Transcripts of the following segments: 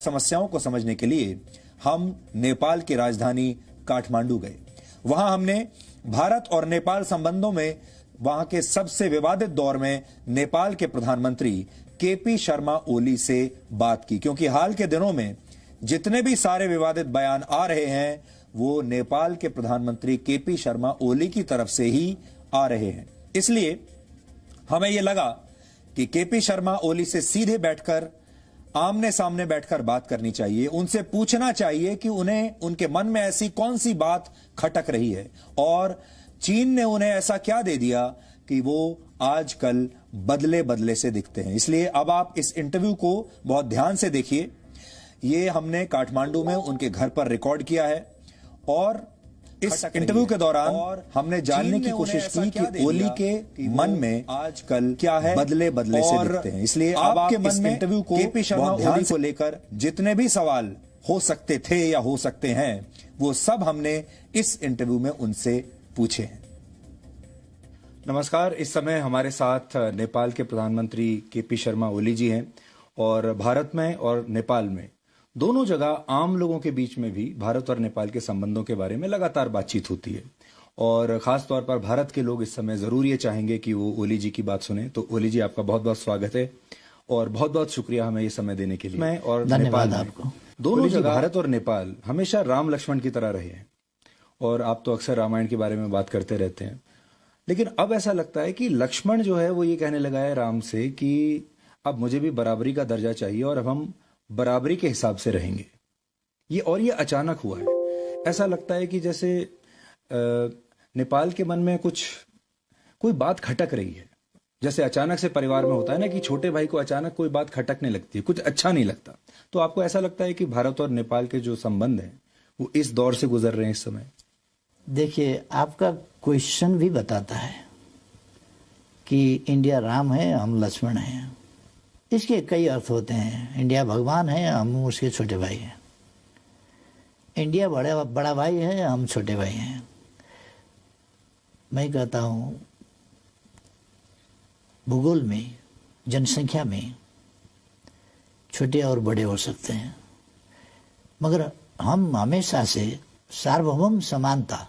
समस्याओं को समझने के लिए हम नेपाल की राजधानी काठमांडू गए। वहां हमने भारत और नेपाल संबंधों में वहां के सबसे विवादित दौर में नेपाल के प्रधानमंत्री केपी शर्मा ओली से बात की, क्योंकि हाल के दिनों में जितने भी सारे विवादित बयान आ रहे हैं वो नेपाल के प्रधानमंत्री केपी शर्मा ओली की तरफ से ही आ रहे हैं। इसलिए हमें यह लगा कि केपी शर्मा ओली से सीधे बैठकर आमने सामने बैठकर बात करनी चाहिए, उनसे पूछना चाहिए कि उन्हें उनके मन में ऐसी कौन सी बात खटक रही है और चीन ने उन्हें ऐसा क्या दे दिया कि वो आजकल बदले बदले से दिखते हैं। इसलिए अब आप इस इंटरव्यू को बहुत ध्यान से देखिए। ये हमने काठमांडू में उनके घर पर रिकॉर्ड किया है और इस इंटरव्यू के दौरान हमने जानने की कोशिश की कि ओली के मन में आजकल क्या है, बदले बदले से दिखते हैं। इसलिए अब आपके मन में इंटरव्यू को केपी शर्मा ओली को लेकर जितने भी सवाल हो सकते थे या हो सकते हैं वो सब हमने इस इंटरव्यू में उनसे पूछे हैं। नमस्कार, इस समय हमारे साथ नेपाल के प्रधानमंत्री केपी शर्मा ओली जी हैं और भारत में और नेपाल में दोनों जगह आम लोगों के बीच में भी भारत और नेपाल के संबंधों के बारे में लगातार बातचीत होती है और खास तौर पर भारत के लोग इस समय जरूर ये चाहेंगे कि वो ओली जी की बात सुने। तो ओली जी, आपका बहुत बहुत स्वागत है और बहुत बहुत शुक्रिया हमें ये समय देने के लिए। मैं और नेपाल आपको दोनों जगह भारत और नेपाल हमेशा राम लक्ष्मण की तरह रहे हैं और आप तो अक्सर रामायण के बारे में बात करते रहते हैं, लेकिन अब ऐसा लगता है कि लक्ष्मण जो है वो ये कहने लगा है राम से कि अब मुझे भी बराबरी का दर्जा चाहिए और अब हम बराबरी के हिसाब से रहेंगे। ये अचानक हुआ है। ऐसा लगता है कि जैसे नेपाल के मन में कोई बात खटक रही है। जैसे अचानक से परिवार में होता है ना कि छोटे भाई को अचानक कोई बात खटकने लगती है, कुछ अच्छा नहीं लगता। तो आपको ऐसा लगता है कि भारत और नेपाल के जो संबंध हैं वो इस दौर से गुजर रहे हैं इस समय? देखिए, आपका क्वेश्चन भी बताता है कि इंडिया राम है, हम लक्ष्मण हैं। इसके कई अर्थ होते हैं। इंडिया भगवान है, हम उसके छोटे भाई हैं। इंडिया बड़ा भाई है, हम छोटे भाई हैं। मैं कहता हूँ भूगोल में, जनसंख्या में छोटे और बड़े हो सकते हैं, मगर हम हमेशा से सार्वभौम समानता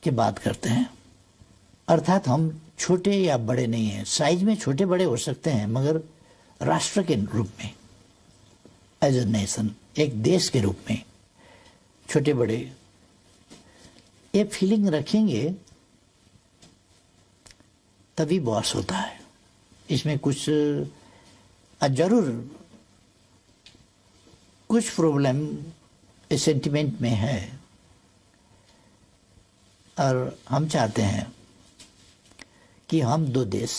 की बात करते हैं। अर्थात हम छोटे या बड़े नहीं हैं। साइज में छोटे बड़े हो सकते हैं, मगर राष्ट्र के रूप में, एज ए नेशन, एक देश के रूप में छोटे बड़े ये फीलिंग रखेंगे तभी बॉस होता है। इसमें कुछ जरूर कुछ प्रॉब्लम इस सेंटिमेंट में है और हम चाहते हैं कि हम दो देश,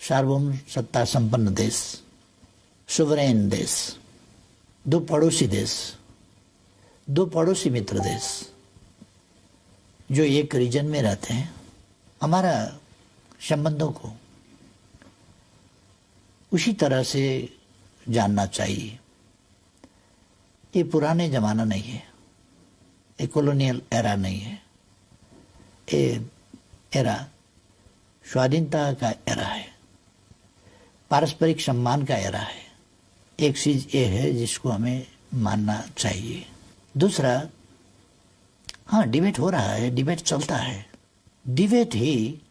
सार्वभौम सत्ता संपन्न देश, सुवरेन देश, दो पड़ोसी देश, दो पड़ोसी मित्र देश जो एक रीजन में रहते हैं, हमारा संबंधों को उसी तरह से जानना चाहिए। ये पुराने जमाना नहीं है, ये कॉलोनियल एरा नहीं है, ये एरा स्वाधीनता का एरा है, पारस्परिक सम्मान का एरा है। एक चीज ये है जिसको हमें मानना चाहिए। दूसरा, हाँ, डिबेट हो रहा है, डिबेट चलता है। डिबेट ही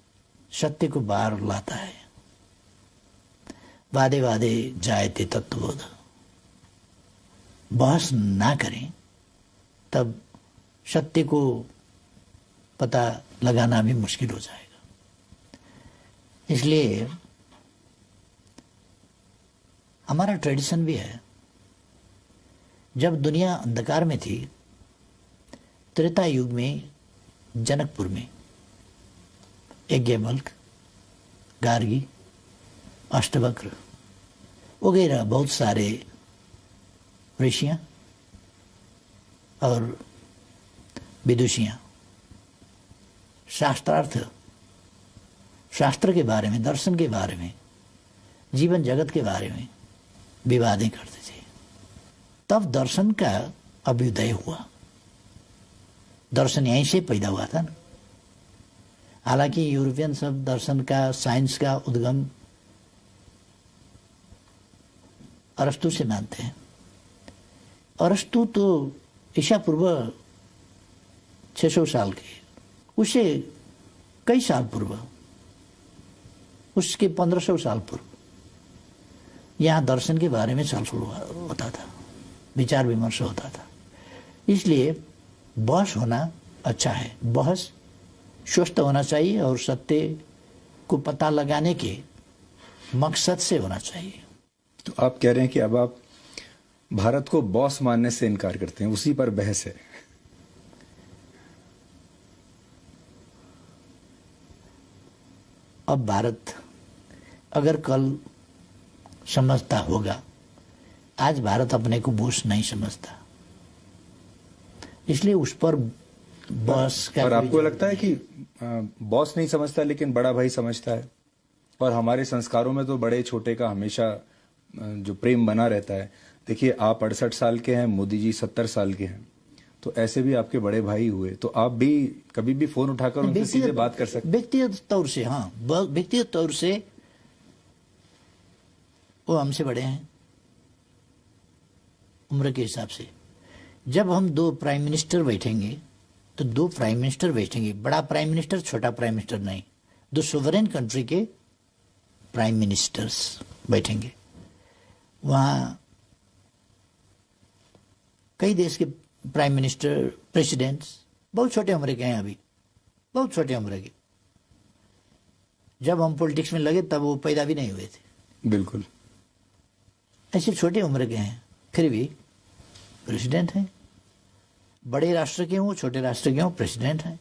सत्य को बाहर लाता है। वादे वादे जायते तत्वबोध। बहस ना करें तब सत्य को पता लगाना भी मुश्किल हो जाएगा। इसलिए हमारा ट्रेडिशन भी है। जब दुनिया अंधकार में थी, त्रेता युग में जनकपुर में यज्ञवल्क्य, गार्गी, अष्टवक्र वगैरह बहुत सारे ऋषियां और विदुषियां शास्त्रार्थ, शास्त्र के बारे में, दर्शन के बारे में, जीवन जगत के बारे में विवादें करते थे। तब दर्शन का अभ्युदय हुआ। दर्शन यहीं से पैदा हुआ था ना। हालांकि यूरोपियन सब दर्शन का, साइंस का उद्गम अरस्तु से मानते हैं। अरस्तु तो ईसा पूर्व 600 साल के, उसे कई साल पूर्व, उसके 1500 साल पूर्व यहाँ दर्शन के बारे में चर्चा होता था, विचार विमर्श होता था। इसलिए बहस होना अच्छा है, बहस स्वस्थ होना चाहिए और सत्य को पता लगाने के मकसद से होना चाहिए। तो आप कह रहे हैं कि अब आप भारत को बॉस मानने से इनकार करते हैं, उसी पर बहस है। अब भारत अगर कल समझता होगा, आज भारत अपने को बॉस नहीं समझता, इसलिए उस पर बॉस का। और आपको लगता है कि बॉस नहीं समझता लेकिन बड़ा भाई समझता है? और हमारे संस्कारों में तो बड़े छोटे का हमेशा जो प्रेम बना रहता है। देखिए, आप 68 साल के हैं, मोदी जी 70 साल के हैं, तो ऐसे भी आपके बड़े भाई हुए, तो आप भी कभी भी फोन उठाकर उनसे सीधे बात कर सकते हैं। व्यक्तिगत तौर से, हाँ, व्यक्तिगत तौर से वो हमसे बड़े हैं उम्र के हिसाब से। जब हम दो प्राइम मिनिस्टर बैठेंगे तो दो प्राइम मिनिस्टर बैठेंगे, बड़ा प्राइम मिनिस्टर छोटा प्राइम मिनिस्टर नहीं, दो सोवरेन कंट्री के प्राइम मिनिस्टर्स बैठेंगे। वहाँ कई देश के प्राइम मिनिस्टर, प्रेसिडेंट्स बहुत छोटे उम्र के हैं, अभी बहुत छोटे उम्र के। जब हम पॉलिटिक्स में लगे तब वो पैदा भी नहीं हुए थे। बिल्कुल ऐसे छोटे उम्र के हैं, फिर भी प्रेसिडेंट हैं। बड़े राष्ट्र के हों, छोटे राष्ट्र के हों, प्रेसिडेंट हैं।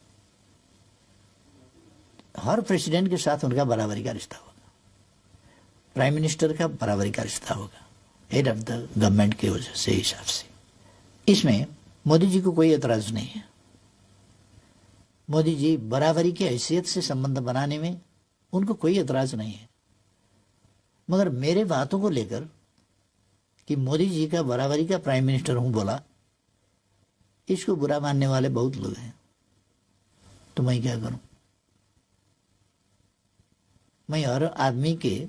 हर प्रेसिडेंट के साथ उनका बराबरी का रिश्ता होगा, प्राइम मिनिस्टर का बराबरी का रिश्ता होगा, हेड ऑफ द गवर्नमेंट के वजह से हिसाब से। इसमें मोदी जी को कोई एतराज नहीं है। मोदी जी बराबरी की हैसियत से संबंध बनाने में उनको कोई एतराज नहीं है। मगर मेरे बातों को लेकर कि मोदी जी का बराबरी का प्राइम मिनिस्टर हूं बोला, इसको बुरा मानने वाले बहुत लोग हैं। तो मैं क्या करूं? मैं हर आदमी के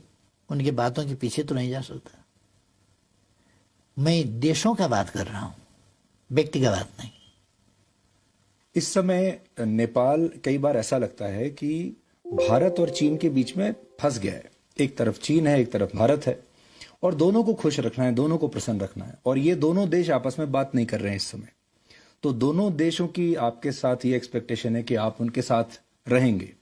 उनके बातों के पीछे तो नहीं जा सकता। मैं देशों का बात कर रहा हूं, व्यक्ति का बात नहीं। इस समय नेपाल कई बार ऐसा लगता है कि भारत और चीन के बीच में फंस गया है। एक तरफ चीन है, एक तरफ भारत है, और दोनों को खुश रखना है, दोनों को प्रसन्न रखना है, और ये दोनों देश आपस में बात नहीं कर रहे हैं इस समय। तो दोनों देशों की आपके साथ ये एक्सपेक्टेशन है कि आप उनके साथ रहेंगे,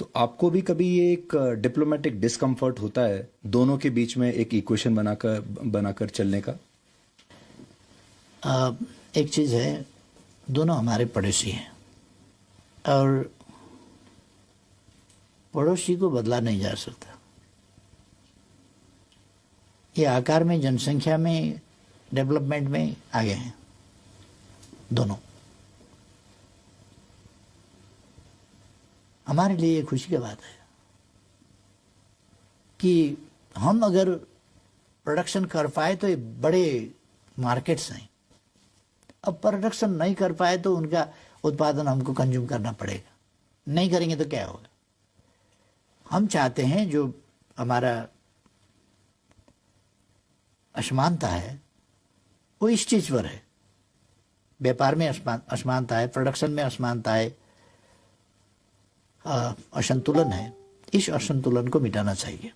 तो आपको भी कभी ये एक डिप्लोमेटिक डिस्कम्फर्ट होता है दोनों के बीच में एक इक्वेशन बनाकर चलने का? एक चीज है, दोनों हमारे पड़ोसी हैं और पड़ोसी को बदला नहीं जा सकता। ये आकार में, जनसंख्या में, डेवलपमेंट में आगे हैं दोनों। हमारे लिए ये खुशी की बात है कि हम अगर प्रोडक्शन कर पाए तो ये बड़े मार्केट्स हैं। अब प्रोडक्शन नहीं कर पाए तो उनका उत्पादन हमको कंज्यूम करना पड़ेगा। नहीं करेंगे तो क्या होगा? हम चाहते हैं जो हमारा असमानता है वो इस चीज पर है, व्यापार में असमानता है, प्रोडक्शन में असमानता है, असंतुलन है। इस असंतुलन को मिटाना चाहिए।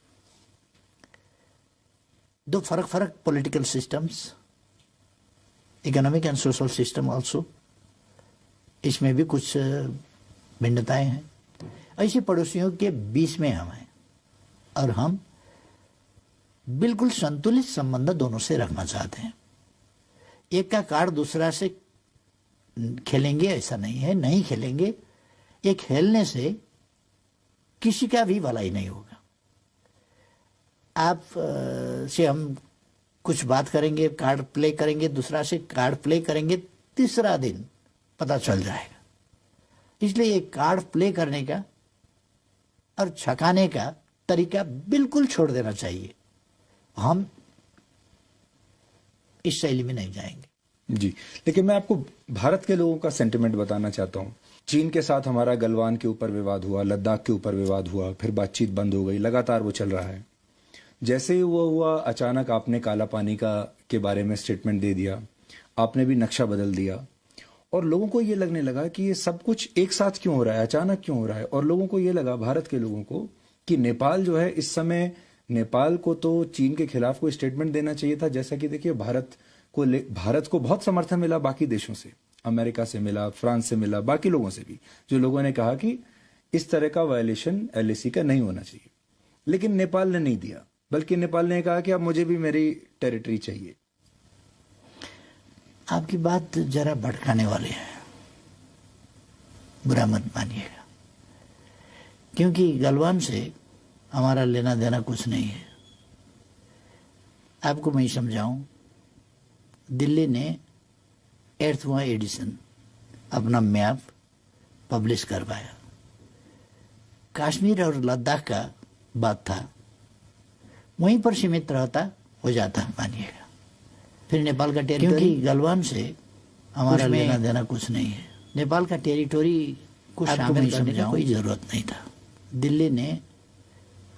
दो फर्क फर्क political systems, economic and social system also, इसमें भी कुछ भिन्नताएं हैं। ऐसे पड़ोसियों के बीच में हम हैं और हम बिल्कुल संतुलित संबंध दोनों से रखना चाहते हैं। एक का कार्ड दूसरा से खेलेंगे ऐसा नहीं है, नहीं खेलेंगे। ये खेलने से किसी का भी भलाई नहीं होगा। आप से हम कुछ बात करेंगे, कार्ड प्ले करेंगे, दूसरा से कार्ड प्ले करेंगे, तीसरा दिन पता चल जाएगा। इसलिए एक कार्ड प्ले करने का और छकाने का तरीका बिल्कुल छोड़ देना चाहिए। हम इस शैली में नहीं जाएंगे। जी, लेकिन मैं आपको भारत के लोगों का सेंटिमेंट बताना चाहता हूं। चीन के साथ हमारा गलवान के ऊपर विवाद हुआ, लद्दाख के ऊपर विवाद हुआ, फिर बातचीत बंद हो गई, लगातार वो चल रहा है। जैसे ही वो हुआ, अचानक आपने काला पानी का के बारे में स्टेटमेंट दे दिया, आपने भी नक्शा बदल दिया, और लोगों को ये लगने लगा कि ये सब कुछ एक साथ क्यों हो रहा है, अचानक क्यों हो रहा है। और लोगों को ये लगा, भारत के लोगों को, कि नेपाल जो है इस समय, नेपाल को तो चीन के खिलाफ कोई स्टेटमेंट देना चाहिए था। जैसा कि देखिए, भारत को बहुत समर्थन मिला बाकी देशों से, अमेरिका से मिला, फ्रांस से मिला, बाकी लोगों से भी, जो लोगों ने कहा कि इस तरह का वायलेशन एलएसी का नहीं होना चाहिए। लेकिन नेपाल ने नहीं दिया, बल्कि नेपाल ने कहा कि अब मुझे भी मेरी टेरिटरी चाहिए। आपकी बात जरा भटकाने वाली है, बुरा मत मानिएगा, क्योंकि गलवान से हमारा लेना देना कुछ नहीं है। आपको मैं समझाऊं, दिल्ली ने 8वां एडिशन अपना मैप पब्लिश करवाया। कश्मीर और लद्दाख का बात था, वहीं पर सीमित रहता हो जाता, मानिएगा। फिर नेपाल का टेरिटोरी, क्योंकि गलवान से हमारा लेना देना कुछ नहीं है, नेपाल का टेरिटोरी कुछ शामिल करने की कोई जरूरत नहीं था। दिल्ली ने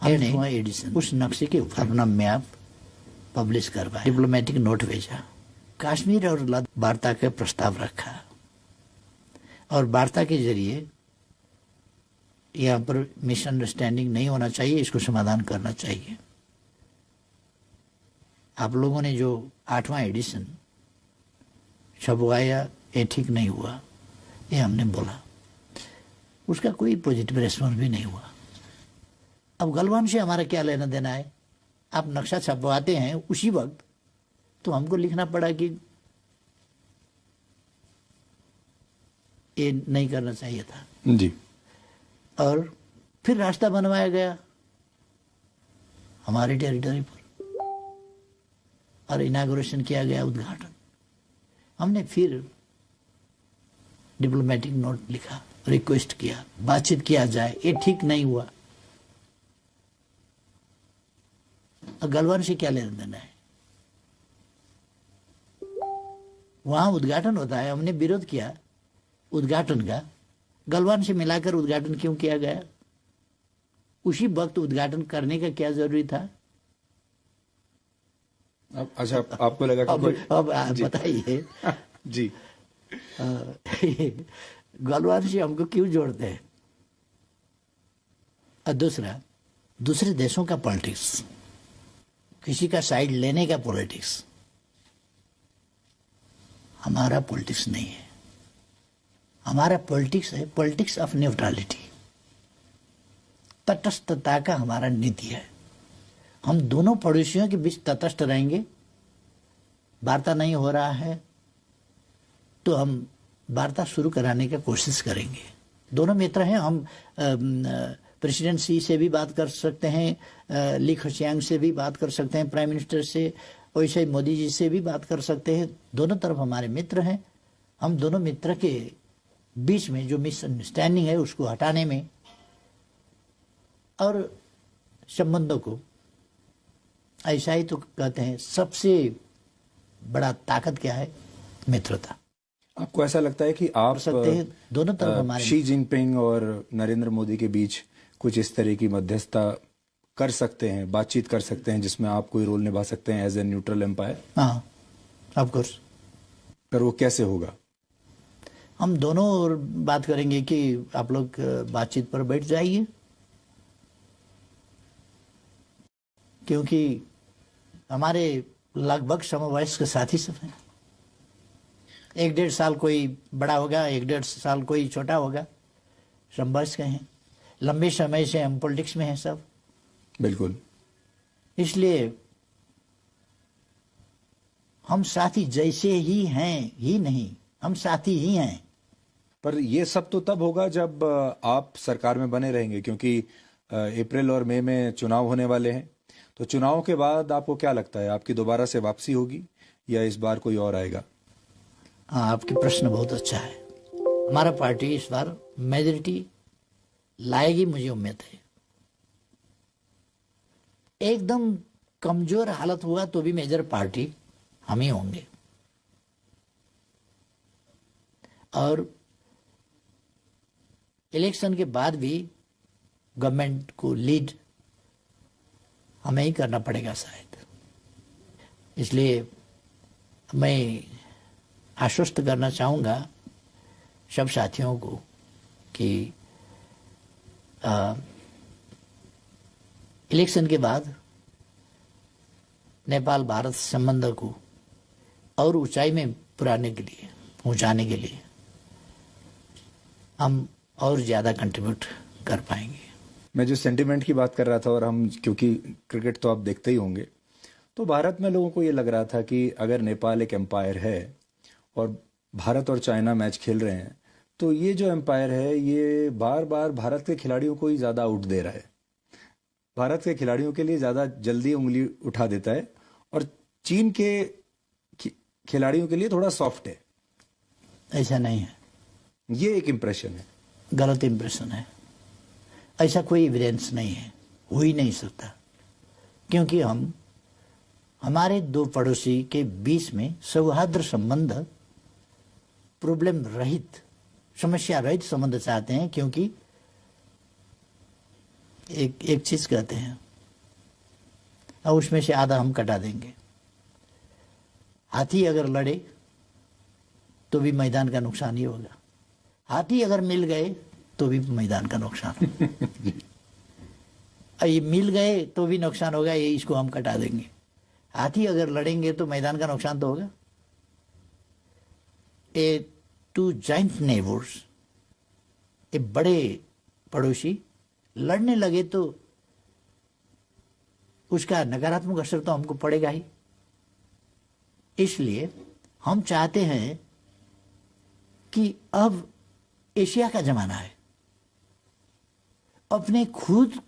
8वां एडिशन उस नक्शे के ऊपर अपना मैप पब्लिश करवाया, डिप्लोमेटिक नोट भेजा, कश्मीर और लद्दाख वार्ता का प्रस्ताव रखा, और वार्ता के जरिए यहाँ पर मिसअंडरस्टैंडिंग नहीं होना चाहिए, इसको समाधान करना चाहिए। आप लोगों ने जो 8वां एडिशन छपवाया, ये ठीक नहीं हुआ, ये हमने बोला, उसका कोई पॉजिटिव रेस्पॉन्स भी नहीं हुआ। अब गलवान से हमारा क्या लेना देना है? आप नक्शा छपवाते हैं उसी वक्त, तो हमको लिखना पड़ा कि ये नहीं करना चाहिए था जी, और फिर रास्ता बनवाया गया हमारे टेरिटरी पर, और इनागुरेशन किया गया, उद्घाटन। हमने फिर डिप्लोमेटिक नोट लिखा, रिक्वेस्ट किया, बातचीत किया जाए, ये ठीक नहीं हुआ। और गलवान से क्या लेना देना है? वहां उद्घाटन होता है, हमने विरोध किया उद्घाटन का, गलवान से मिलाकर उद्घाटन क्यों किया गया? उसी वक्त उद्घाटन करने का क्या जरूरी था? अच्छा, आपको लगा कि अब बताइए जी, गलवान से हमको क्यों जोड़ते हैं? और दूसरा, दूसरे देशों का पॉलिटिक्स, किसी का साइड लेने का पॉलिटिक्स, हमारा पॉलिटिक्स नहीं है। हमारा पॉलिटिक्स है पॉलिटिक्स ऑफ न्यूट्रलिटी, तटस्थता का हमारा नीति है। हम दोनों पड़ोसियों के बीच तटस्थ रहेंगे। वार्ता नहीं हो रहा है तो हम वार्ता शुरू कराने की कोशिश करेंगे। दोनों मित्र हैं, हम प्रेसिडेंट सी से भी बात कर सकते हैं, ली खशियांग से भी बात कर सकते हैं, प्राइम मिनिस्टर से, वैसे ही मोदी जी से भी बात कर सकते हैं। दोनों तरफ हमारे मित्र हैं। हम दोनों मित्र के बीच में जो मिसअंडरस्टैंडिंग है उसको हटाने में और संबंधों को, ऐसा ही तो कहते हैं सबसे बड़ा ताकत क्या है? मित्रता। आपको ऐसा लगता है कि आप सकते हैं दोनों तरफ हमारे शी जिनपिंग और नरेंद्र मोदी के बीच कुछ इस तरह की मध्यस्थता कर सकते हैं, बातचीत कर सकते हैं, जिसमें आप कोई रोल निभा सकते हैं एज ए न्यूट्रल एम्पायर? हाँ, ऑफ कोर्स। पर वो कैसे होगा? हम दोनों और बात करेंगे कि आप लोग बातचीत पर बैठ जाइए, क्योंकि हमारे लगभग समवयस्क साथी सब हैं। 1-1.5 साल कोई बड़ा होगा, 1-1.5 साल कोई छोटा होगा, समवयस्क हैं। लंबे समय से हम पॉलिटिक्स में हैं सब। बिल्कुल। इसलिए हम साथी जैसे ही हैं ही नहीं, हम साथी ही हैं। पर ये सब तो तब होगा जब आप सरकार में बने रहेंगे, क्योंकि अप्रैल और मई में चुनाव होने वाले हैं। तो चुनाव के बाद आपको क्या लगता है, आपकी दोबारा से वापसी होगी या इस बार कोई और आएगा? हाँ, आपकी प्रश्न बहुत अच्छा है। हमारा पार्टी इस बार मेजॉरिटी लाएगी, मुझे उम्मीद है। एकदम कमजोर हालत हुआ तो भी मेजर पार्टी हम ही होंगे। और इलेक्शन के बाद भी गवर्नमेंट को लीड हमें ही करना पड़ेगा शायद। इसलिए मैं आश्वस्त करना चाहूँगा सब साथियों को कि इलेक्शन के बाद नेपाल भारत संबंध को और ऊंचाई में पहुंचाने के लिए हम और ज़्यादा कंट्रीब्यूट कर पाएंगे। मैं जो सेंटिमेंट की बात कर रहा था, और हम क्योंकि क्रिकेट तो आप देखते ही होंगे, तो भारत में लोगों को ये लग रहा था कि अगर नेपाल एक एम्पायर है और भारत और चाइना मैच खेल रहे हैं, तो ये जो एम्पायर है ये बार बार भारत के खिलाड़ियों को ही ज़्यादा आउट दे रहा है, भारत के खिलाड़ियों के लिए ज़्यादा जल्दी उंगली उठा देता है, और चीन के खिलाड़ियों के लिए थोड़ा सॉफ्ट है। ऐसा नहीं है, ये एक इम्प्रेशन है, गलत इम्प्रेशन है। ऐसा कोई एविडेंस नहीं है, हो ही नहीं सकता, क्योंकि हमारे दो पड़ोसी के बीच में सौहार्द संबंध, प्रॉब्लम रहित, समस्या रहित संबंध चाहते हैं। क्योंकि एक चीज कहते हैं और उसमें से आधा हम कटा देंगे। हाथी अगर लड़े तो भी मैदान का नुकसान ही होगा, हाथी अगर मिल गए तो भी मैदान का नुकसान ये मिल गए तो भी नुकसान होगा, ये इसको हम कटा देंगे। हाथी अगर लड़ेंगे तो मैदान का नुकसान तो होगा। ए टू जाइंट नेबर्स, ए बड़े पड़ोसी लड़ने लगे तो उसका नकारात्मक असर तो हमको पड़ेगा ही। इसलिए हम चाहते हैं कि अब एशिया का जमाना है, अपने खुद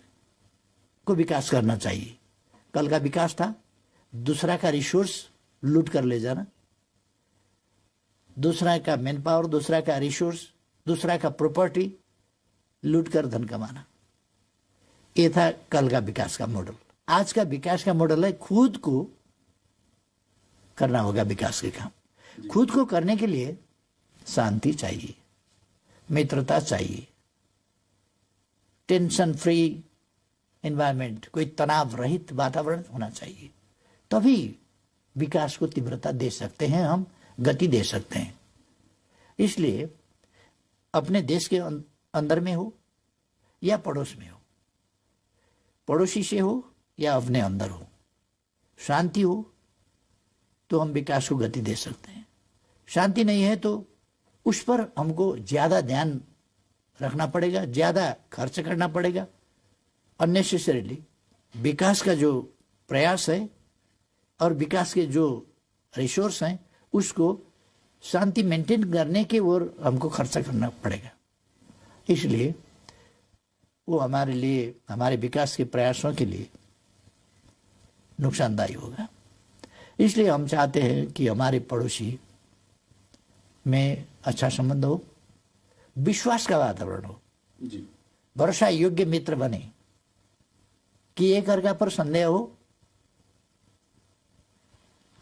को विकास करना चाहिए। कल का विकास था दूसरा का रिसोर्स लूट कर ले जाना, दूसरा का मैन पावर, दूसरा का रिसोर्स, दूसरा का प्रॉपर्टी लूट कर धन कमाना। ये था कल का विकास का मॉडल। आज का विकास का मॉडल है खुद को करना होगा विकास के काम। खुद को करने के लिए शांति चाहिए, मित्रता चाहिए, टेंशन फ्री एनवायरनमेंट, कोई तनाव रहित वातावरण होना चाहिए। तभी विकास को तीव्रता दे सकते हैं, हम गति दे सकते हैं। इसलिए अपने देश के अंदर में हो या पड़ोस में हो, पड़ोसी से हो या अपने अंदर हो, शांति हो तो हम विकास को गति दे सकते हैं। शांति नहीं है तो उस पर हमको ज्यादा ध्यान रखना पड़ेगा, ज्यादा खर्च करना पड़ेगा। अननेसेसरीली विकास का जो प्रयास है और विकास के जो रिसोर्स हैं उसको शांति मेंटेन करने की ओर हमको खर्चा करना पड़ेगा। इसलिए वो हमारे लिए, हमारे विकास के प्रयासों के लिए नुकसानदायी होगा। इसलिए हम चाहते हैं कि हमारे पड़ोसी में अच्छा संबंध हो, विश्वास का वातावरण हो, भरोसा योग्य मित्र बने, कि एक अर्का पर संदेह हो,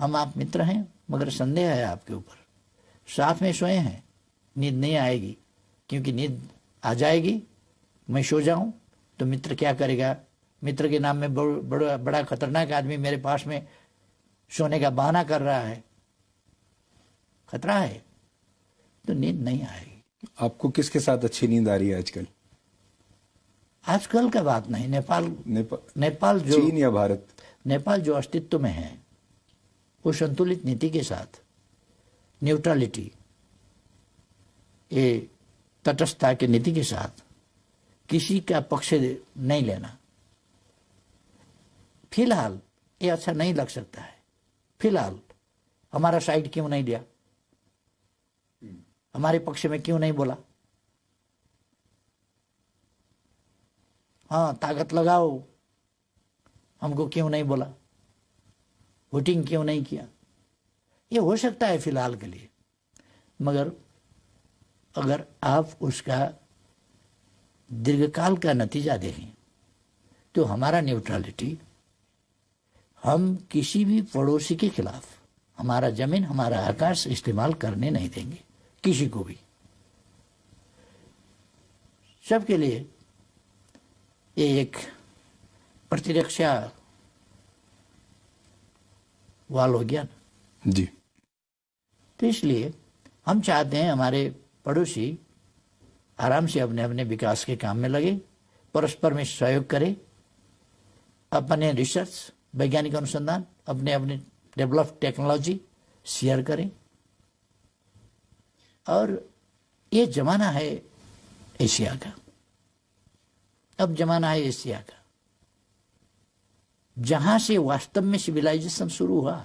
हम आप मित्र हैं मगर संदेह है आपके ऊपर, साथ में सोए हैं, नींद नहीं आएगी, क्योंकि नींद आ जाएगी मैं सो जाऊं तो मित्र क्या करेगा, मित्र के नाम में बड़ा खतरनाक आदमी मेरे पास में सोने का बहाना कर रहा है, खतरा है, तो नींद नहीं आएगी। आपको किसके साथ अच्छी नींद आ रही है आजकल? आजकल का बात नहीं, नेपाल जो, चीन या भारत? नेपाल जो अस्तित्व में है वो संतुलित नीति के साथ, न्यूट्रलिटी, ये तटस्थता की नीति के साथ किसी का पक्ष नहीं लेना। फिलहाल ये अच्छा नहीं लग सकता है, फिलहाल हमारा साइड क्यों नहीं लिया, हमारे पक्ष में क्यों नहीं बोला, हाँ ताकत लगाओ, हमको क्यों नहीं बोला, वोटिंग क्यों नहीं किया। ये हो सकता है फिलहाल के लिए, मगर अगर आप उसका दीर्घकाल का नतीजा देखें तो हमारा न्यूट्रलिटी, हम किसी भी पड़ोसी के खिलाफ हमारा जमीन, हमारा आकाश इस्तेमाल करने नहीं देंगे किसी को भी। सबके लिए ये एक प्रतिरक्षा वाल हो गया ना। जी। तो इसलिए हम चाहते हैं हमारे पड़ोसी आराम से अपने अपने विकास के काम में लगे, परस्पर में सहयोग करें, अपने रिसर्च वैज्ञानिक अनुसंधान, अपने अपने डेवलप टेक्नोलॉजी शेयर करें। और ये जमाना है एशिया का, अब जमाना है एशिया का, जहां से वास्तव में सिविलाइजेशन शुरू हुआ।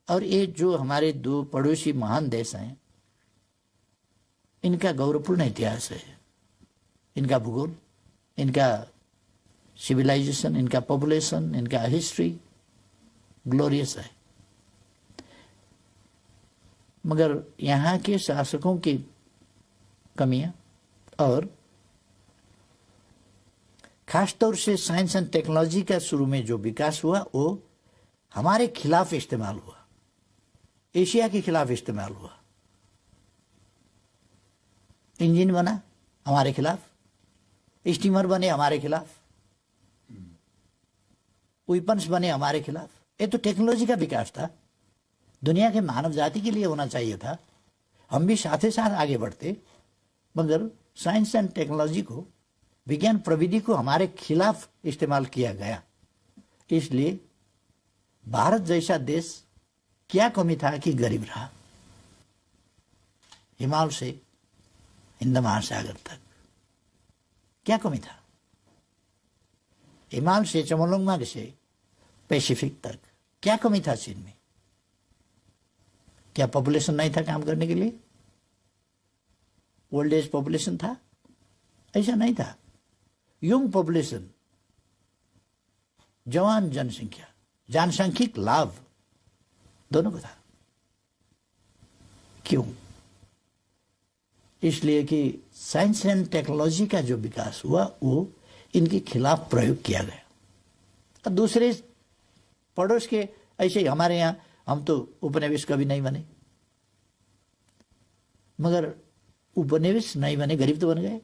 और ये जो हमारे दो पड़ोसी महान देश हैं, इनका गौरवपूर्ण इतिहास है, इनका भूगोल, इनका सिविलाइजेशन, इनका पॉपुलेशन, इनका हिस्ट्री ग्लोरियस है। मगर यहाँ के शासकों की कमियां और खासतौर से साइंस एंड टेक्नोलॉजी का शुरू में जो विकास हुआ वो हमारे खिलाफ इस्तेमाल हुआ, एशिया के खिलाफ इस्तेमाल हुआ। इंजन बना हमारे खिलाफ, स्टीमर बने हमारे खिलाफ, वेपन्स बने हमारे खिलाफ। ये तो टेक्नोलॉजी का विकास था, दुनिया के मानव जाति के लिए होना चाहिए था। हम भी साथ ही साथ आगे बढ़ते, मगर साइंस एंड टेक्नोलॉजी को, विज्ञान प्रविधि को हमारे खिलाफ इस्तेमाल किया गया। इसलिए भारत जैसा देश क्या कमी था कि गरीब रहा, हिमालय से हिंद महासागर तक क्या कमी था, हिमालय से चमोलंगमा से पैसिफिक तक क्या कमी था चीन में? क्या पॉपुलेशन नहीं था काम करने के लिए? ओल्ड एज पॉपुलेशन था? ऐसा नहीं था। यंग पॉपुलेशन, जवान जनसंख्या, जनसांख्यिक लाभ दोनों को था। क्यों? इसलिए कि साइंस एंड टेक्नोलॉजी का जो विकास हुआ वो इनके खिलाफ प्रयोग किया गया। और दूसरे पड़ोस के ऐसे ही हमारे यहाँ हम तो उपनिवेश कभी नहीं बने, मगर उपनिवेश नहीं बने, गरीब तो बन गए।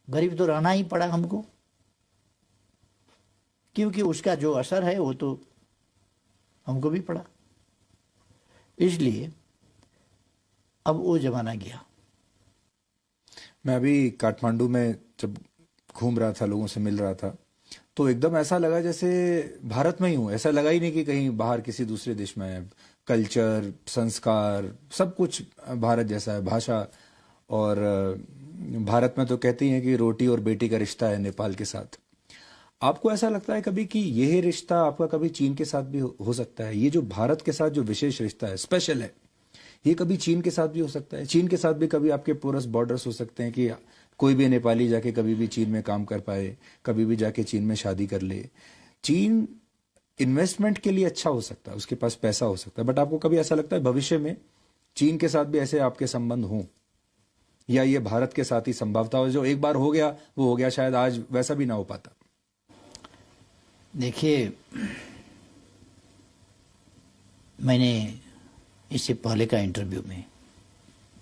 गरीब तो रहना ही पड़ा हमको, क्योंकि उसका जो असर है वो तो हमको भी पड़ा। इसलिए अब वो जमाना गया। मैं अभी काठमांडू में जब घूम रहा था, लोगों से मिल रहा था, तो एकदम ऐसा लगा जैसे भारत में ही हूँ। ऐसा लगा ही नहीं कि कहीं बाहर किसी दूसरे देश में है। कल्चर, संस्कार, सब कुछ भारत जैसा है। भाषा, और भारत में तो कहते ही हैं कि रोटी और बेटी का रिश्ता है नेपाल के साथ। आपको ऐसा लगता है कभी कि यह रिश्ता आपका कभी चीन के साथ भी हो सकता है? ये जो भारत के साथ जो विशेष रिश्ता है, स्पेशल है, ये कभी चीन के साथ भी हो सकता है? चीन के साथ भी कभी आपके पोरस बॉर्डर्स हो सकते हैं कि कोई भी नेपाली जाके कभी भी चीन में काम कर पाए, कभी भी जाके चीन में शादी कर ले। चीन इन्वेस्टमेंट के लिए अच्छा हो सकता है, उसके पास पैसा हो सकता है, बट आपको कभी ऐसा लगता है भविष्य में चीन के साथ भी ऐसे आपके संबंध हों, या ये भारत के साथ ही संभवता हो? जो एक बार हो गया वो हो गया, शायद आज वैसा भी ना हो पाता। देखिए, मैंने इससे पहले का इंटरव्यू में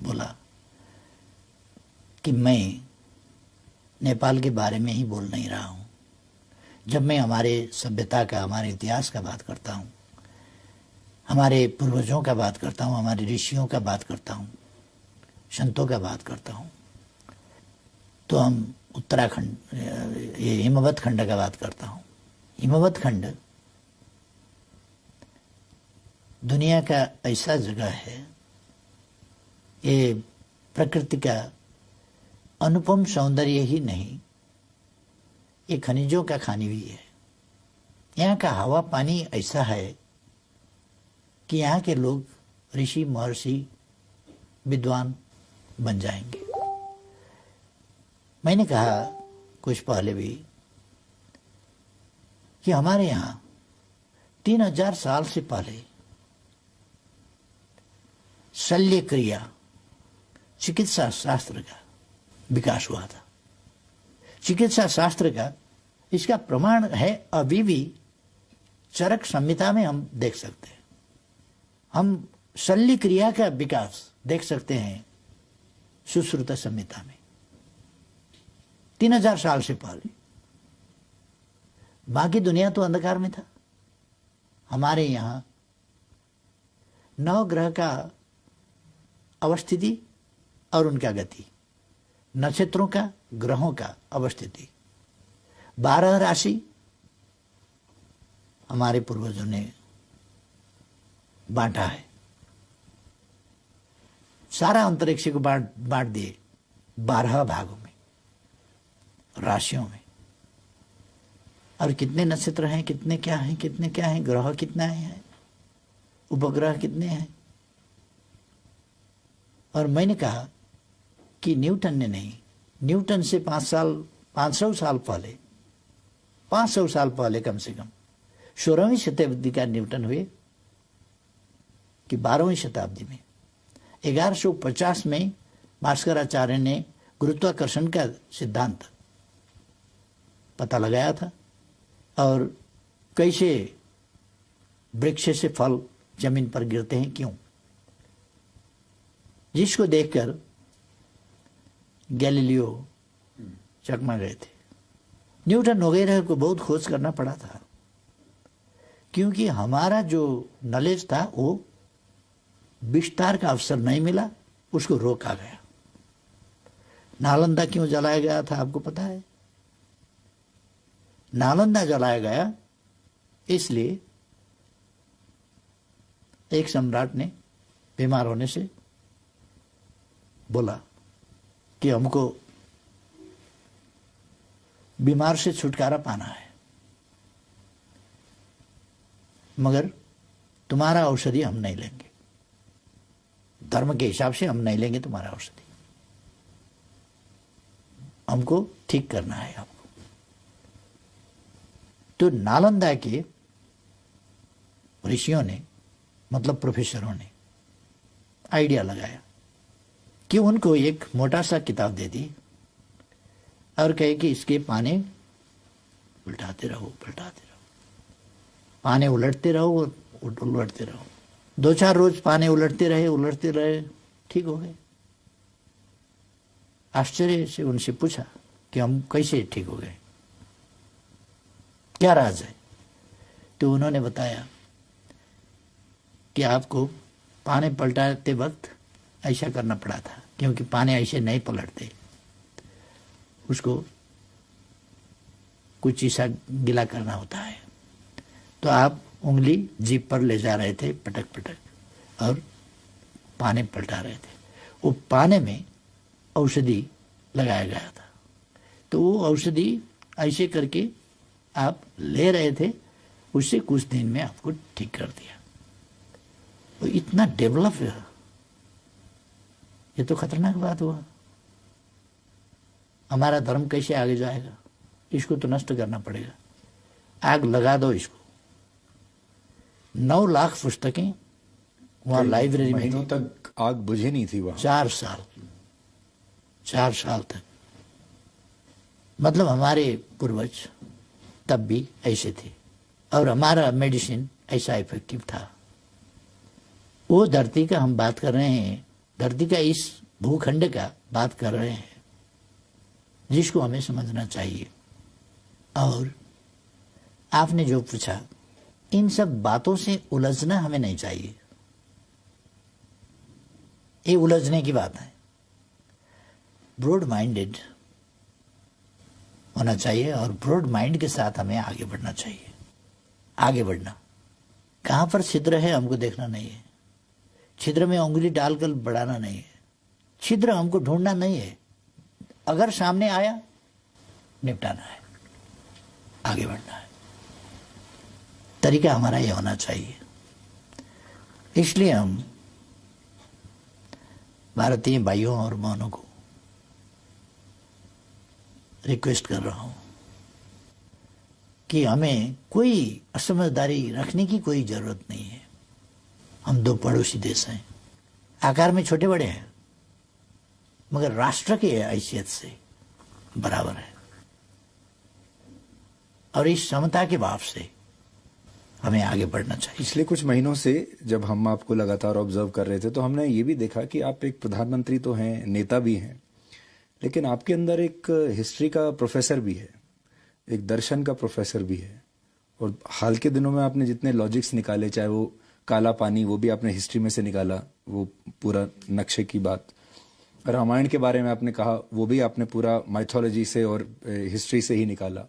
बोला कि मैं नेपाल के बारे में ही बोल नहीं रहा हूँ। जब मैं हमारे सभ्यता का, हमारे इतिहास का बात करता हूँ, हमारे पूर्वजों का बात करता हूँ, हमारे ऋषियों का बात करता हूँ, संतों का बात करता हूँ, तो हम उत्तराखंड, ये हिमवत खंड का बात करता हूँ। हिमवत खंड दुनिया का ऐसा जगह है, ये प्रकृति का अनुपम सौंदर्य ही नहीं, ये खनिजों का खानी भी है। यहाँ का हवा पानी ऐसा है कि यहाँ के लोग ऋषि महर्षि विद्वान बन जाएंगे। मैंने कहा कुछ पहले भी कि हमारे यहाँ 3000 साल से पहले शल्य क्रिया, चिकित्सा शास्त्र का विकास हुआ था। चिकित्सा शास्त्र का इसका प्रमाण है, अभी भी चरक संहिता में हम देख सकते हैं। हम शल्य क्रिया का विकास देख सकते हैं सुश्रुत संहिता में 3000 साल से पहले। बाकी दुनिया तो अंधकार में था। हमारे यहाँ नवग्रह का अवस्थिति और उनका गति, नक्षत्रों का, ग्रहों का अवस्थिति, 12 राशि हमारे पूर्वजों ने बांटा है। सारा अंतरिक्ष को बांट दिए 12 भागों में, राशियों में। और कितने नक्षत्र हैं, कितने क्या हैं, कितने क्या हैं, ग्रह कितना है, उपग्रह कितने हैं। और मैंने कहा कि न्यूटन ने नहीं, न्यूटन से 500 साल पहले, 500 साल पहले कम से कम 16वीं शताब्दी का न्यूटन हुए कि 12वीं शताब्दी में 1150 में भास्कराचार्य ने गुरुत्वाकर्षण का सिद्धांत पता लगाया था और कैसे वृक्ष से फल जमीन पर गिरते हैं, क्यों, जिसको देखकर गैलीलियो चकमा गए थे। न्यूटन वगैरह को बहुत खोज करना पड़ा था, क्योंकि हमारा जो नॉलेज था वो विस्तार का अवसर नहीं मिला, उसको रोका गया। नालंदा क्यों जलाया गया था आपको पता है? नालंदा जलाया गया इसलिए एक सम्राट ने बीमार होने से बोला कि हमको बीमार से छुटकारा पाना है, मगर तुम्हारा औषधि हम नहीं लेंगे, धर्म के हिसाब से हम नहीं लेंगे तुम्हारा औषधि, हमको ठीक करना है आपको। तो नालंदा के ऋषियों ने, मतलब प्रोफेसरों ने आइडिया लगाया कि उनको एक मोटा सा किताब दे दी और कहे कि इसके पाने उल्टाते रहो, पाने उलटते रहो, उलटते रहो। 2-4 रोज पाने उलटते रहे, ठीक हो गए। आश्चर्य से उनसे पूछा कि हम कैसे ठीक हो गए, क्या राज है? तो उन्होंने बताया कि आपको पाने पलटाते वक्त ऐसा करना पड़ा था, क्योंकि पाने ऐसे नहीं पलटते, उसको कुछ ऐसा गिला करना होता है। तो आप उंगली जीभ पर ले जा रहे थे पटक पटक और पाने पलटा रहे थे। वो पाने में औषधि लगाया गया था, तो वो औषधि ऐसे करके आप ले रहे थे, उससे कुछ दिन में आपको ठीक कर दिया। वो इतना डेवलप है, ये तो खतरनाक बात हुआ। हमारा धर्म कैसे आगे जाएगा? इसको तो नष्ट करना पड़ेगा, आग लगा दो इसको। 9 लाख पुस्तकें वहां लाइब्रेरी में महीनों तक आग बुझी नहीं थी वहां। 4 साल तक। मतलब हमारे पूर्वज तब भी ऐसे थे और हमारा मेडिसिन ऐसा इफेक्टिव था। वो धरती का हम बात कर रहे हैं, धरती का इस भूखंड का बात कर रहे हैं, जिसको हमें समझना चाहिए। और आपने जो पूछा, इन सब बातों से उलझना हमें नहीं चाहिए, ये उलझने की बात है। ब्रॉड माइंडेड होना चाहिए और ब्रॉड माइंड के साथ हमें आगे बढ़ना चाहिए। आगे बढ़ना, कहां पर छिद्र है हमको देखना नहीं है, छिद्र में उंगली डालकर बढ़ाना नहीं है, छिद्र हमको ढूंढना नहीं है, अगर सामने आया निपटाना है, आगे बढ़ना है। तरीका हमारा ये होना चाहिए। इसलिए हम भारतीय भाइयों और बहनों को रिक्वेस्ट कर रहा हूं कि हमें कोई असमझदारी रखने की कोई जरूरत नहीं है। हम 2 पड़ोसी देश हैं, आकार में छोटे बड़े हैं, मगर राष्ट्र की हैसियत से बराबर है। और इस समता के भाव से हमें आगे बढ़ना चाहिए। पिछले कुछ महीनों से जब हम आपको लगातार ऑब्जर्व कर रहे थे, तो हमने ये भी देखा कि आप एक प्रधानमंत्री तो हैं, नेता भी हैं, लेकिन आपके अंदर एक हिस्ट्री का प्रोफेसर भी है। एक दर्शन का प्रोफेसर भी है, और हाल के दिनों में आपने जितने लॉजिक्स निकाले, चाहे वो काला पानी, वो भी आपने हिस्ट्री में से निकाला, वो पूरा नक्शे की बात, रामायण के बारे में आपने कहा, वो भी आपने पूरा माइथोलॉजी से और हिस्ट्री से ही निकाला।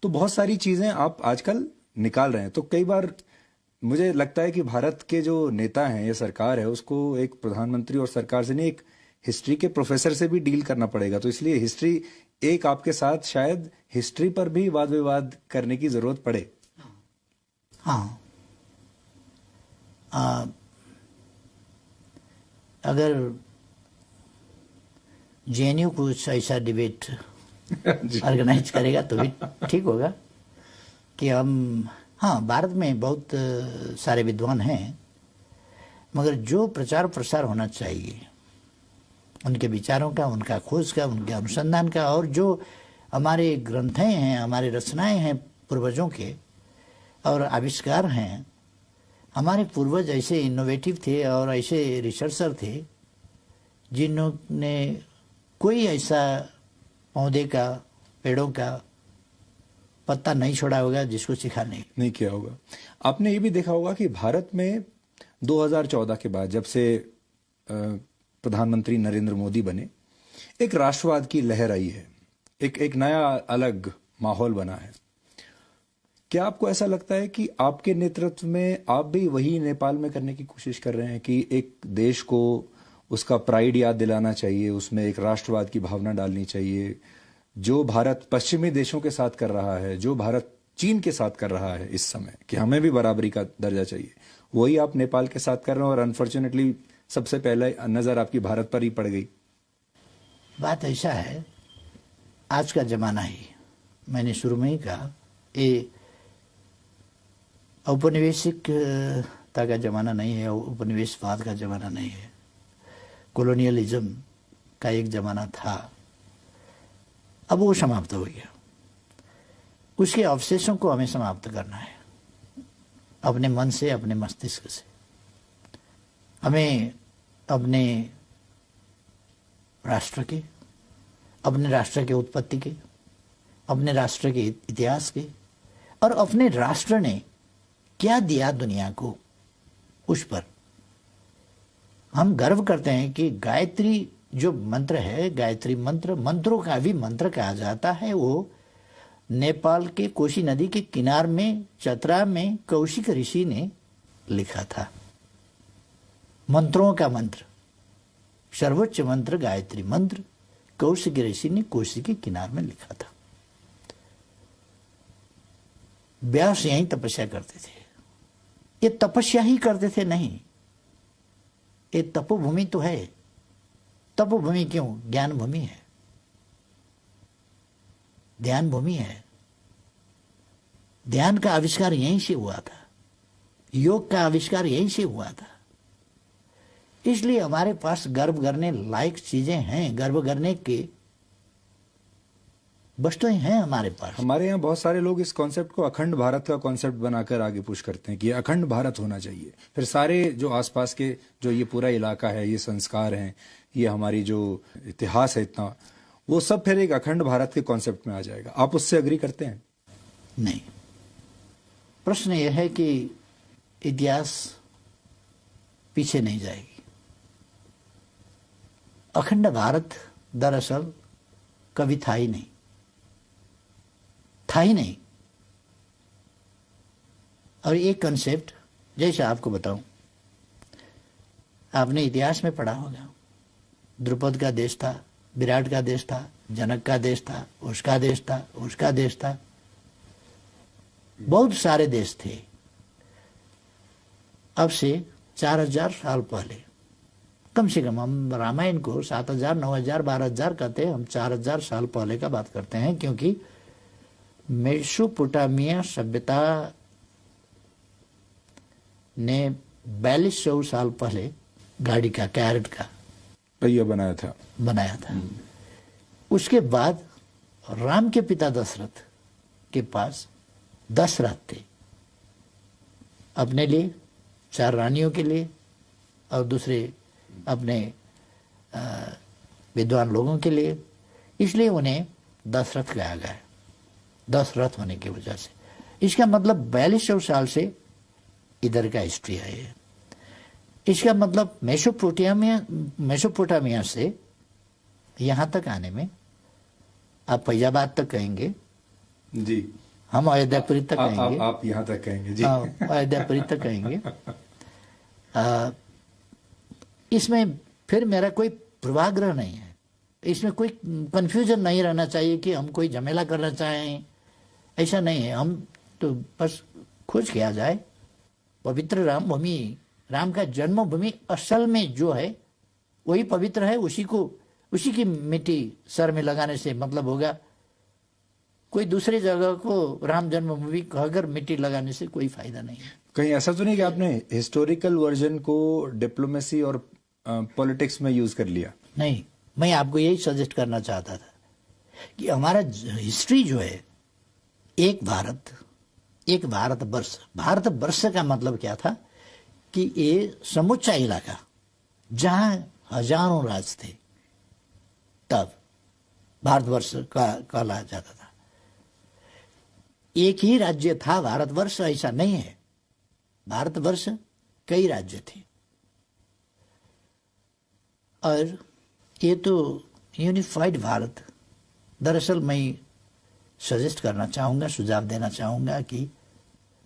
तो बहुत सारी चीजें आप आजकल निकाल रहे हैं। तो कई बार मुझे लगता है कि भारत के जो नेता हैं या सरकार है, उसको एक प्रधानमंत्री और सरकार से नहीं, एक हिस्ट्री के प्रोफेसर से भी डील करना पड़ेगा। तो इसलिए हिस्ट्री, एक आपके साथ शायद हिस्ट्री पर भी वाद विवाद करने की जरूरत पड़े। हाँ, अगर जेएनयू कुछ ऐसा डिबेट ऑर्गेनाइज करेगा तो भी ठीक होगा कि हम, हाँ, भारत में बहुत सारे विद्वान हैं, मगर जो प्रचार प्रसार होना चाहिए उनके विचारों का, उनका खोज का, उनके अनुसंधान का, और जो हमारे ग्रंथें हैं, हमारे रचनाएं हैं पूर्वजों के और आविष्कार हैं। हमारे पूर्वज ऐसे इनोवेटिव थे और ऐसे रिसर्चर थे जिन्होंने कोई ऐसा पौधे का, पेड़ों का पत्ता नहीं छोड़ा होगा जिसको सिखा नहीं किया होगा। आपने ये भी देखा होगा कि भारत में 2014 के बाद, जब से प्रधानमंत्री नरेंद्र मोदी बने, एक राष्ट्रवाद की लहर आई है, एक नया अलग माहौल बना है। क्या आपको ऐसा लगता है कि आपके नेतृत्व में आप भी वही नेपाल में करने की कोशिश कर रहे हैं कि एक देश को उसका प्राइड याद दिलाना चाहिए, उसमें एक राष्ट्रवाद की भावना डालनी चाहिए, जो भारत पश्चिमी देशों के साथ कर रहा है, जो भारत चीन के साथ कर रहा है इस समय, कि हमें भी बराबरी का दर्जा चाहिए, वही आप नेपाल के साथ कर रहे हैं, और अनफॉर्चुनेटली सबसे पहले नजर आपकी भारत पर ही पड़ गई? बात ऐसा है, आज का जमाना ही, मैंने शुरू में ही कहा, ये औपनिवेशिकता का जमाना नहीं है, उपनिवेशवाद का जमाना नहीं है, कॉलोनियलिज्म का एक जमाना था, अब वो समाप्त हो गया। उसके अवशेषों को हमें समाप्त करना है, अपने मन से, अपने मस्तिष्क से। हमें अपने राष्ट्र के, अपने राष्ट्र के उत्पत्ति के, अपने राष्ट्र के इतिहास के, और अपने राष्ट्र ने क्या दिया दुनिया को, उस पर हम गर्व करते हैं कि गायत्री जो मंत्र है, गायत्री मंत्र, मंत्रों का भी मंत्र कहा जाता है, वो नेपाल के कोशी नदी के किनार में, चतरा में कौशिक ऋषि ने लिखा था। मंत्रों का मंत्र, सर्वोच्च मंत्र गायत्री मंत्र, कौशिक ऋषि ने कोशी के किनार में लिखा था। व्यास यहीं तपस्या करते थे। ये तपस्या ही करते थे नहीं, ये तपोभूमि तो है। तपोभूमि क्यों? ज्ञान भूमि है, ध्यान भूमि है। ध्यान का आविष्कार यहीं से हुआ था, योग का आविष्कार यहीं से हुआ था। इसलिए हमारे पास गर्व करने लायक चीजें हैं, गर्व करने के वस्तुएं हैं हमारे पास। हमारे यहाँ बहुत सारे लोग इस कॉन्सेप्ट को अखंड भारत का कॉन्सेप्ट बनाकर आगे पुश करते हैं कि अखंड भारत होना चाहिए। फिर सारे जो आसपास के जो ये पूरा इलाका है, ये संस्कार हैं, ये हमारी जो इतिहास है इतना, वो सब फिर एक अखंड भारत के कॉन्सेप्ट में आ जाएगा। आप उससे अग्री करते हैं? नहीं। प्रश्न यह है कि इतिहास पीछे नहीं जाएगी। अखंड भारत दरअसल कभी था ही नहीं, था ही नहीं। और एक कंसेप्ट, जैसे आपको बताऊं, आपने इतिहास में पढ़ा होगा, द्रुपद का देश था, विराट का देश था, जनक का देश था, उसका देश था, उसका देश था, बहुत सारे देश थे। अब से 4000 साल पहले, कम से कम हम रामायण को 7000, 9000, 12000 कहते हैं, हम 4000 साल पहले का बात करते हैं, क्योंकि मेसोपोटामिया सभ्यता ने 4200 साल पहले गाड़ी का, कैरेट का पहिया बनाया था। उसके बाद राम के पिता दशरथ के पास 10 रथ थे, अपने लिए, 4 रानियों के लिए, और दूसरे अपने विद्वान लोगों के लिए। इसलिए उन्हें 10 रथ कहा गया। 10 रथ होने की वजह से। इसका मतलब 4200 साल से इधर का हिस्ट्री है ये। इसका मतलब मेसोपोटामिया से यहां तक आने में, आप फैजाबाद तक कहेंगे जी, हम अयोध्यापुरी तक कहेंगे, आप यहाँ तक कहेंगे जी। अयोध्यापुरी तक कहेंगे। इसमें फिर मेरा कोई पूर्वाग्रह नहीं है, इसमें कोई कंफ्यूजन नहीं रहना चाहिए कि हम कोई झमेला करना चाहें, ऐसा नहीं है। हम तो बस खोज किया जाए पवित्र राम भूमि, राम का जन्मभूमि असल में जो है वही पवित्र है, उसी की मिट्टी सर में लगाने से मतलब होगा। कोई दूसरी जगह को राम जन्मभूमि कहकर मिट्टी लगाने से कोई फायदा नहीं है। कहीं ऐसा तो नहीं कि आपने हिस्टोरिकल वर्जन को डिप्लोमेसी और पॉलिटिक्स में यूज कर लिया? नहीं, मैं आपको यही सजेस्ट करना चाहता था कि हमारा हिस्ट्री जो है, एक भारतवर्ष। भारतवर्ष का मतलब क्या था कि ये समूचा इलाका जहां हजारों राज थे, तब भारतवर्ष का कहा जाता था। एक ही राज्य था भारतवर्ष, ऐसा नहीं है। भारतवर्ष कई राज्य थे, और ये तो यूनिफाइड भारत। दरअसल मैं सजेस्ट करना चाहूंगा, सुझाव देना चाहूंगा कि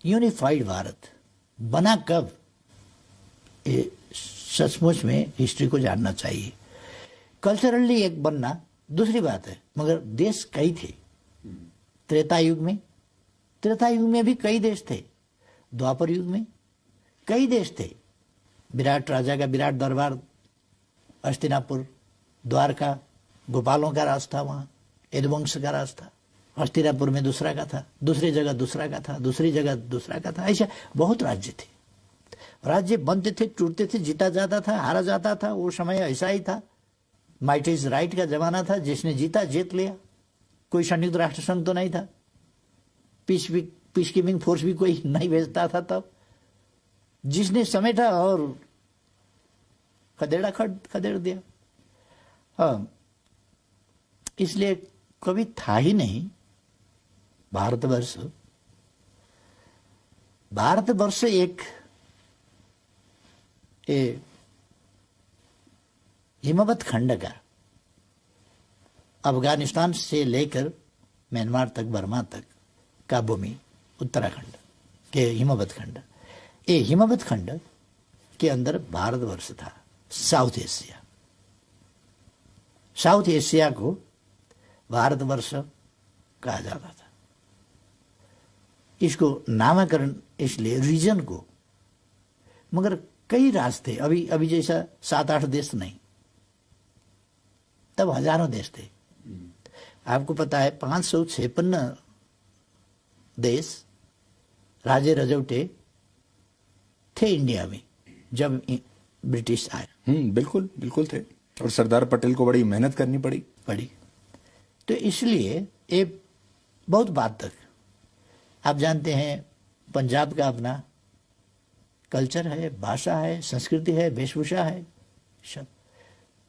यूनिफाइड भारत बना कब, ये सचमुच में हिस्ट्री को जानना चाहिए। कल्चरली एक बनना दूसरी बात है, मगर देश कई थे। त्रेता युग में भी कई देश थे, द्वापर युग में कई देश थे। विराट राजा का विराट दरबार, हस्तिनापुर, द्वारका, गोपालों का राज था, वहां यदुवंश का राज था। हस्तिनापुर में दूसरा का था, दूसरी जगह दूसरा का था, दूसरी जगह दूसरा का था। ऐसे बहुत राज्य थे। राज्य बनते थे, टूटते थे, जीता जाता था, हारा जाता था। वो समय ऐसा ही था, माइट इज राइट का जमाना था। जिसने जीता जीत लिया। कोई संयुक्त राष्ट्र संघ तो नहीं था, पीस कीपिंग फोर्स भी कोई नहीं भेजता था। तब जिसने समेटा और खदेड़ दिया। हाँ, इसलिए कभी था ही नहीं भारतवर्ष। भारतवर्ष एक हिमवत खंड का, अफगानिस्तान से लेकर म्यांमार तक, बर्मा तक का भूमि, उत्तराखंड के हिमवत खंड, ये हिमवत खंड के अंदर भारतवर्ष था। साउथ एशिया को भारतवर्ष कहा जाता था। इसको नामकरण इसलिए रीजन को, मगर कई राज थे। अभी जैसा 7-8 देश नहीं, तब हजारों देश थे। आपको पता है 556 देश राजे रजौटे थे इंडिया में जब ब्रिटिश आए। बिल्कुल बिल्कुल थे, और सरदार पटेल को बड़ी मेहनत करनी पड़ी। तो इसलिए ये बहुत बात तक, आप जानते हैं, पंजाब का अपना कल्चर है, भाषा है, संस्कृति है, वेशभूषा है, सब।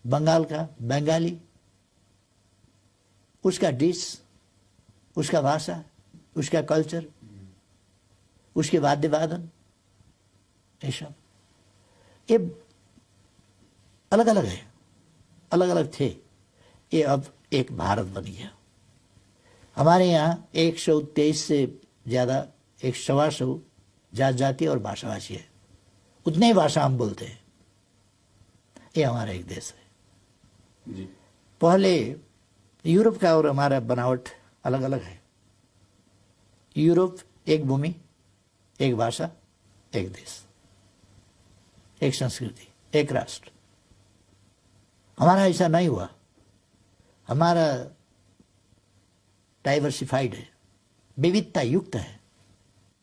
बंगाल का बंगाली, उसका डिश, उसका भाषा, उसका कल्चर, उसके वाद्य वादन, ये सब, ये अलग अलग है, अलग अलग थे। ये अब एक भारत बन गया। हमारे यहाँ 123 से ज्यादा, 125 जात जाति और भाषाभाषी है। उतने ही भाषा हम बोलते हैं। ये हमारा एक देश है जी। पहले यूरोप का और हमारा बनावट अलग अलग है। यूरोप एक भूमि, एक भाषा, एक देश, एक संस्कृति, एक राष्ट्र। हमारा ऐसा नहीं हुआ। हमारा डाइवर्सिफाइड है, विविधता युक्त है।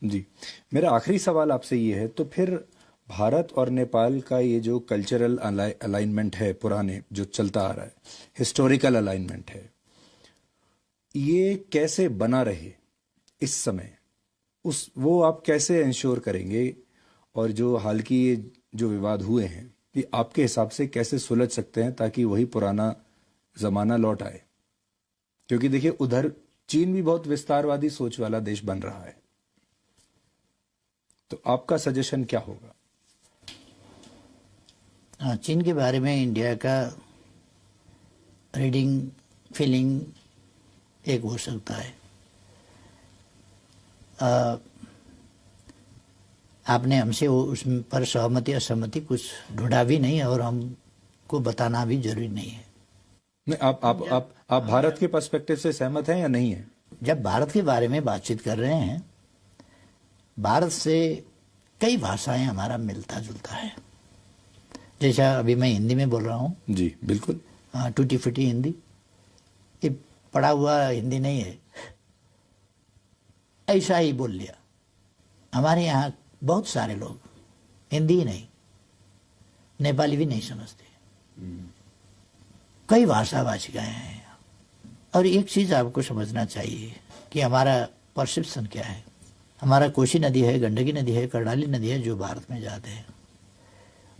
जी, मेरा आखिरी सवाल आपसे ये है, तो फिर भारत और नेपाल का ये जो कल्चरल अलाइनमेंट है, पुराने जो चलता आ रहा है, हिस्टोरिकल अलाइनमेंट है, ये कैसे बना रहे इस समय, वो आप कैसे इंश्योर करेंगे? और जो हाल की ये जो विवाद हुए हैं, ये आपके हिसाब से कैसे सुलझ सकते हैं ताकि वही पुराना जमाना लौट आए? क्योंकि देखिए, उधर चीन भी बहुत विस्तारवादी सोच वाला देश बन रहा है, तो आपका सजेशन क्या होगा? हाँ, चीन के बारे में इंडिया का रीडिंग फीलिंग एक हो सकता है। आपने हमसे उस पर सहमति असहमति कुछ ढूंढा भी नहीं और हमको बताना भी जरूरी नहीं है। नहीं, आप भारत के पर्सपेक्टिव से सहमत हैं या नहीं है? जब भारत के बारे में बातचीत कर रहे हैं, भारत से कई भाषाएं हमारा मिलता जुलता है। जैसा अभी मैं हिंदी में बोल रहा हूँ जी बिल्कुल, टूटी फूटी हिंदी, ये पढ़ा हुआ हिंदी नहीं है, ऐसा ही बोल लिया। हमारे यहाँ बहुत सारे लोग हिंदी ही नहीं, नेपाली भी नहीं समझते, कई भाषा भाषिकाएं हैं। और एक चीज आपको समझना चाहिए कि हमारा परसेप्शन क्या है। हमारा कोसी नदी है, गंडकी नदी है, कर्णाली नदी है, जो भारत में जाते हैं,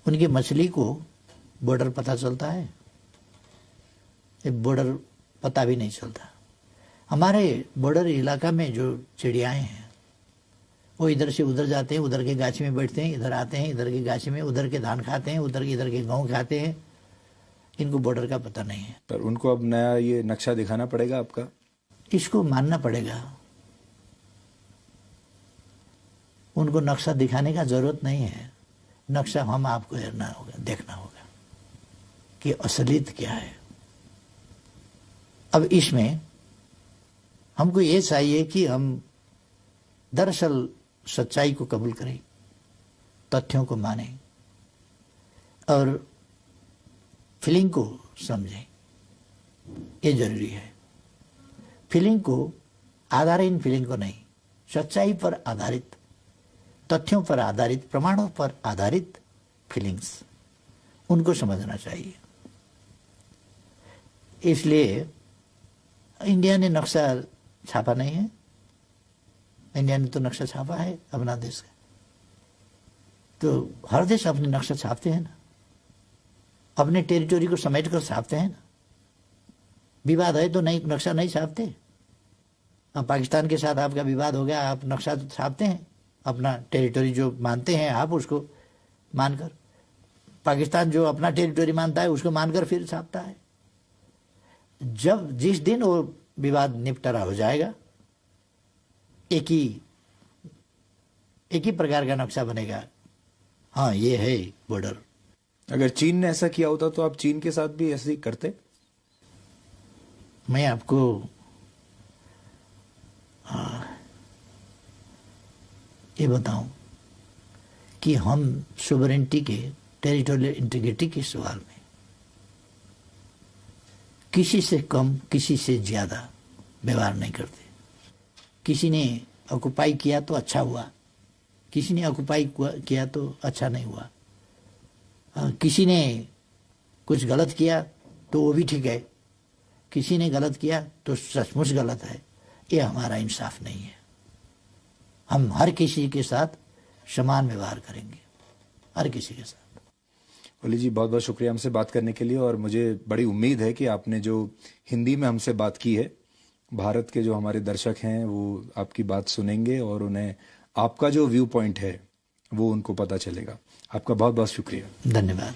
उनकी मछली को बॉर्डर पता चलता है? ये बॉर्डर पता भी नहीं चलता। हमारे बॉर्डर इलाका में जो चिड़ियाएं हैं वो इधर से उधर जाते हैं, उधर के गाछी में बैठते हैं, इधर आते हैं, इधर के गाछी में उधर के धान खाते हैं, इधर के गेहूं खाते हैं। इनको बॉर्डर का पता नहीं है। पर उनको अब नया ये नक्शा दिखाना पड़ेगा आपका? इसको मानना पड़ेगा। उनको नक्शा दिखाने का जरूरत नहीं है। नक्शा हम आपको देखना होगा कि असलियत क्या है। अब इसमें हमको ये चाहिए कि हम दरअसल सच्चाई को कबूल करें, तथ्यों को मानें और फीलिंग को समझें। ये जरूरी है। फीलिंग को आधारहीन फीलिंग को नहीं, सच्चाई पर आधारित, तथ्यों पर आधारित, प्रमाणों पर आधारित फीलिंग्स, उनको समझना चाहिए। इसलिए इंडिया ने नक्शा छापा नहीं है। इंडिया ने तो नक्शा छापा है अपना देश का। तो हर देश अपने नक्शा छापते हैं ना, अपने टेरिटोरी को समेट कर छापते हैं ना। विवाद है तो नहीं, नक्शा नहीं छापते। अब पाकिस्तान के साथ आपका विवाद हो गया, आप नक्शा तो छापते हैं, अपना टेरिटोरी जो मानते हैं आप उसको मानकर। पाकिस्तान जो अपना टेरिटोरी मानता है उसको मानकर फिर छापता है। जिस दिन वो विवाद निपटारा हो जाएगा, एक ही प्रकार का नक्शा बनेगा। हाँ, ये है बॉर्डर। अगर चीन ने ऐसा किया होता तो आप चीन के साथ भी ऐसे ही करते? मैं आपको ये बताऊं कि हम सोवरेनिटी के, टेरिटोरियल इंटीग्रिटी के सवाल में किसी से कम, किसी से ज्यादा व्यवहार नहीं करते। किसी ने ऑक्युपाई किया तो अच्छा हुआ, किसी ने ऑक्युपाई किया तो अच्छा नहीं हुआ। किसी ने कुछ गलत किया तो वो भी ठीक है, किसी ने गलत किया तो सचमुच गलत है। ये हमारा इंसाफ नहीं है। हम हर किसी के साथ समान व्यवहार करेंगे, हर किसी के साथ। ओली जी, बहुत बहुत शुक्रिया हमसे बात करने के लिए। और मुझे बड़ी उम्मीद है कि आपने जो हिंदी में हमसे बात की है, भारत के जो हमारे दर्शक हैं वो आपकी बात सुनेंगे और उन्हें आपका जो व्यू पॉइंट है वो उनको पता चलेगा। आपका बहुत बहुत शुक्रिया। धन्यवाद।